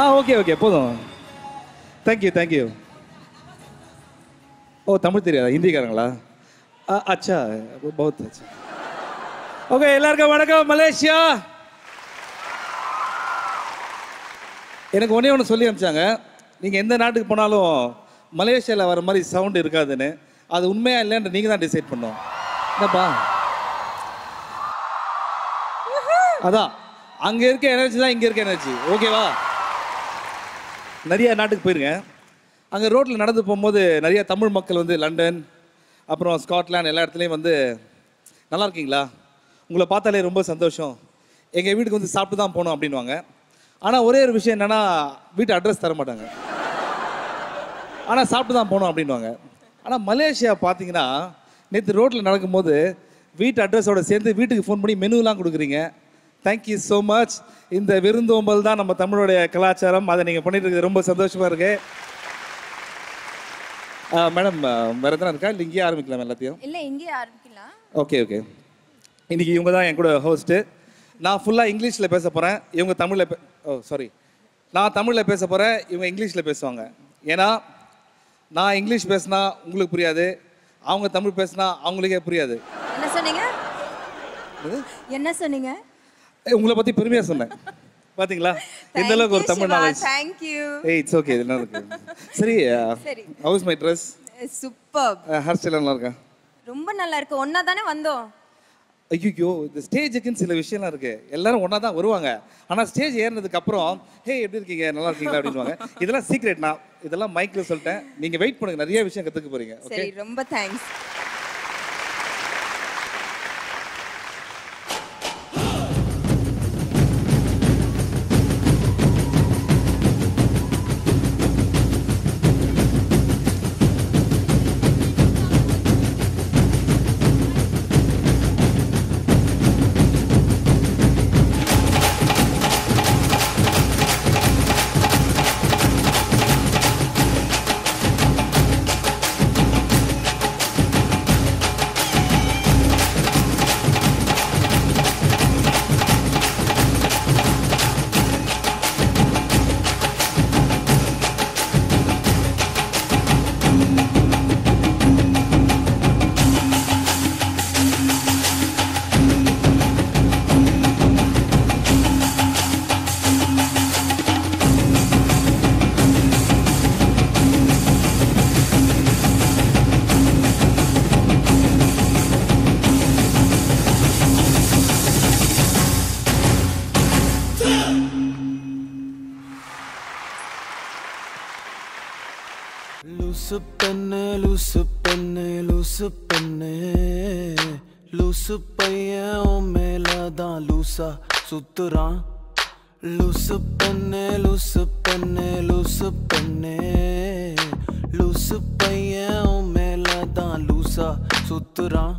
Okay okay போதும். Thank you thank you. ஓ தமிழ் தெரியாதா? ஹிந்திக்காரங்களா? அச்சா பௌத் அச்சா. ஓகே எல்லாருக்கும் வணக்கம். மலேசியா எனக்கு ஒன்று சொல்லி அனுப்பிச்சாங்க, நீங்கள் எந்த நாட்டுக்கு போனாலும் மலேசியாவில் வர மாதிரி சவுண்டு இருக்காதுன்னு. அது உண்மையா இல்லைன்னு நீங்கள் தான் டிசைட் பண்ணோம். என்னப்பா அதான் அங்கே இருக்க எனர்ஜி தான் இங்கே இருக்க எனர்ஜி. ஓகேவா? நிறைய நாட்டுக்கு போயிருக்கேன். அங்கே ரோட்டில் நடந்து போகும்போது நிறைய தமிழ் மக்கள் வந்து லண்டன் அப்புறம் ஸ்காட்லாண்ட் எல்லா இடத்துலையும் வந்து நல்லா இருக்கீங்களா, உங்களை பார்த்தாலே ரொம்ப சந்தோஷம், எங்கள் வீட்டுக்கு வந்து சாப்பிட்டு தான் போகணும் அப்படின்வாங்க. ஆனால் ஒரே ஒரு விஷயம் என்னென்னா வீட்டு அட்ரஸ் தர மாட்டாங்க. ஆனால் சாப்பிட்டு தான் போகணும் அப்படின்வாங்க. ஆனால் மலேசியா பார்த்தீங்கன்னா நேற்று ரோட்டில் நடக்கும்போது வீட்டு அட்ரஸோடு சேர்ந்து வீட்டுக்கு ஃபோன் பண்ணி மெனுலாம் கொடுக்குறீங்க. Thank you so much. இந்த விருந்தோம்பல் தான் நம்ம தமிழுடைய கலாச்சாரம். அதை நீங்கள் பண்ணிட்டு இருக்கிறது ரொம்ப சந்தோஷமாக இருக்கு. மேடம் வேறு எதனா இருக்கா இல்லை இங்கேயே ஆரம்பிக்கலாம் எல்லாத்தையும்? இல்லை இங்கேயே ஆரம்பிக்கலாம். Okay okay. இன்றைக்கி இவங்க தான் என் கூட ஹோஸ்ட்டு. நான் ஃபுல்லாக இங்கிலீஷில் பேச போகிறேன், இவங்க தமிழில் நான் தமிழில் பேச போகிறேன், இவங்க இங்கிலீஷில் பேசுவாங்க. ஏன்னா நான் இங்கிலீஷ் பேசினா உங்களுக்கு புரியாது, அவங்க தமிழ் பேசினா அவங்களுக்கே புரியாது. என்ன சொன்னீங்க? என்ன சொன்னீங்க? உங்களை பற்றி பெருமையாக சொன்னேன். பார்த்தீங்களா எந்த அளவுக்கு ஒரு Tamil knowledge. Thank you. It's okay. என்ன இருக்கு? சரி how is my dress? Super. Hair style நல்லா இருக்கா? ரொம்ப நல்லா இருக்கு. ஒண்ணா தானே வந்தோம். ஐயோ இந்த ஸ்டேஜுக்குன்னு சில விஷயம்லாம் இருக்கு. எல்லாரும் ஒன்றா தான் வருவாங்க. ஆனால் ஸ்டேஜ் ஏறினதுக்கு அப்புறம் ஹே எப்படி இருக்கீங்க நல்லா இருக்கீங்களா அப்படின்வாங்க. இதெல்லாம் சீக்ரெட். நான் இதெல்லாம் மைக்கில் சொல்லிட்டேன். நீங்கள் வெயிட் பண்ணுங்க, நிறைய விஷயம் கற்றுக்க போறீங்க. சரி ரொம்ப தேங்க்ஸ். லூசு பெண்ணு லூசு பெண்ணு லூசு பெண்ணு லூசு பையன் உன் மேலதான் லூசா சுத்துறான். லூசு பெண்ணு லூசு பெண்ணு லூசு பெண்ணு லூசு பையன் உன் மேலதான் லூசா சுத்துறான்.